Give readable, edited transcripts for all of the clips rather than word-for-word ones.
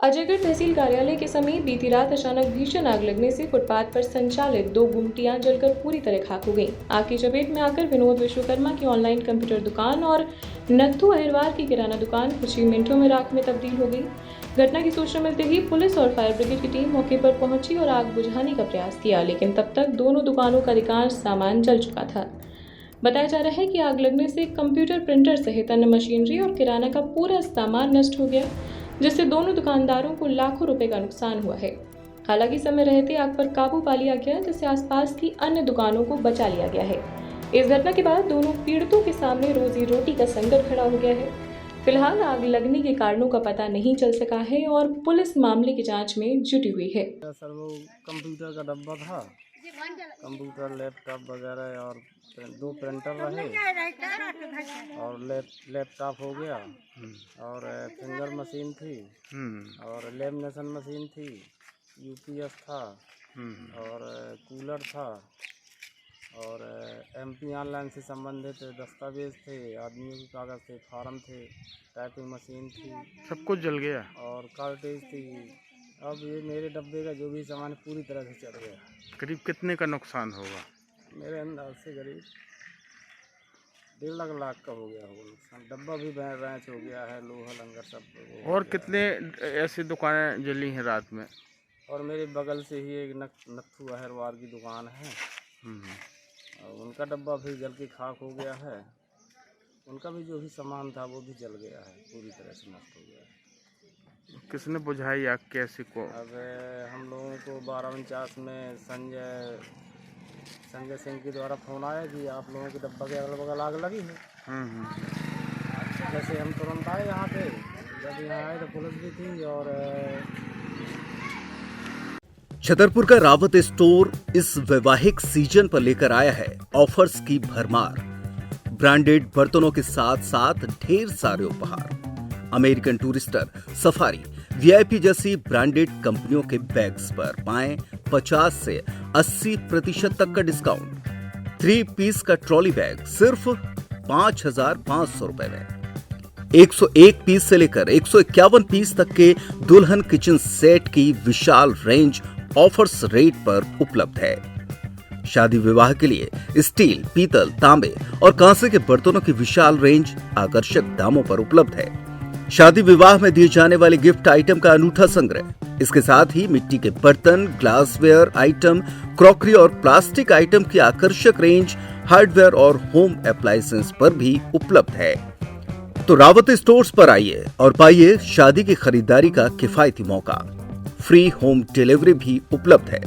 अजयगढ़ तहसील कार्यालय के समीप बीती रात अचानक भीषण आग लगने से फुटपाथ पर संचालित 2 गुमटियां जलकर पूरी तरह खाक हो गईं। आग की चपेट में आकर विनोद विश्वकर्मा की ऑनलाइन कंप्यूटर दुकान और नत्थू अहिरवार की किराना दुकान कुछ ही मिनटों में राख में तब्दील हो गई। घटना की सूचना मिलते ही पुलिस और फायर ब्रिगेड की टीम मौके पर पहुंची और आग बुझाने का प्रयास किया, लेकिन तब तक दोनों दुकानों का अधिकांश सामान जल चुका था। बताया जा रहा है कि आग लगने से कंप्यूटर, प्रिंटर सहित अन्य मशीनरी और किराना का पूरा सामान नष्ट हो गया, जिससे दोनों दुकानदारों को लाखों रुपए का नुकसान हुआ है। हालांकि समय रहते आग पर काबू पा लिया गया, जिससे आसपास की अन्य दुकानों को बचा लिया गया है। इस घटना के बाद दोनों पीड़ितों के सामने रोजी रोटी का संकट खड़ा हो गया है। फिलहाल आग लगने के कारणों का पता नहीं चल सका है और पुलिस मामले की जांच में जुटी हुई है। सर वो कंप्यूटर का डब्बा था, कंप्यूटर, लैपटॉप वगैरह और 2 प्रिंटर रहे और लैपटॉप हो गया और फिंगर मशीन थी और लेमिनेशन मशीन थी, यूपीएस था और कूलर था और एमपी ऑनलाइन से संबंधित दस्तावेज थे, आदमियों के कागज़ थे, फार्म थे, टाइपिंग मशीन थी, सब कुछ जल गया और कार्टेज थी। अब ये मेरे डब्बे का जो भी सामान पूरी तरह से चढ़ गया। करीब कितने का नुकसान होगा? मेरे अंदाज से करीब 1.5 लाख का हो गया होगा नुकसान। डब्बा भी रैंच हो गया है, लोहा लंगर सब। और कितने ऐसी दुकानें जली हैं रात में? और मेरे बगल से ही एक नत्थू अहिरवार की दुकान है, और उनका डब्बा भी जल के खाक हो गया है। उनका भी जो भी सामान था वो भी जल गया है, पूरी तरह से नष्ट हो गया है। किसने बुझाई आग, कैसे को? अब हम लोगों को 1249 में संजय सिंह के द्वारा फ़ोन आया कि आप लोगों के डब्बा के अगल बगल आग लगी है। जैसे हम तुरंत आए यहाँ पे, जब यहाँ आए तो पुलिस भी थी। और छतरपुर का रावत स्टोर इस वैवाहिक सीजन पर लेकर आया है ऑफर्स की भरमार। ब्रांडेड बर्तनों के साथ साथ ढेर सारे उपहार, अमेरिकन टूरिस्टर, सफारी, वीआईपी जैसी ब्रांडेड कंपनियों के बैग्स पर पाएं 50 से 80% तक का डिस्काउंट। 3 पीस का ट्रॉली बैग सिर्फ 5,500 रुपए में। 101 पीस से लेकर 151 पीस तक के दुल्हन किचन सेट की विशाल रेंज ऑफर्स रेट पर उपलब्ध है। शादी विवाह के लिए स्टील, पीतल, तांबे और कांसे के बर्तनों की विशाल रेंज आकर्षक दामों पर उपलब्ध है। शादी विवाह में दिए जाने वाले गिफ्ट आइटम का अनूठा संग्रह, इसके साथ ही मिट्टी के बर्तन, ग्लासवेयर आइटम, क्रॉकरी और प्लास्टिक आइटम की आकर्षक रेंज हार्डवेयर और होम अप्लायंसेस पर भी उपलब्ध है। तो रावत स्टोर्स पर आइए और पाइए शादी की खरीदारी का किफायती मौका। फ्री होम डिलीवरी भी उपलब्ध है।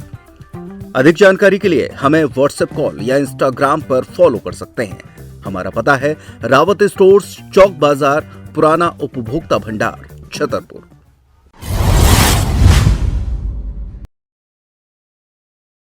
अधिक जानकारी के लिए हमें व्हाट्सएप कॉल या इंस्टाग्राम पर फॉलो कर सकते हैं। हमारा पता है रावत स्टोर्स, चौक बाजार, पुराना उपभोक्ता भंडार, छतरपुर।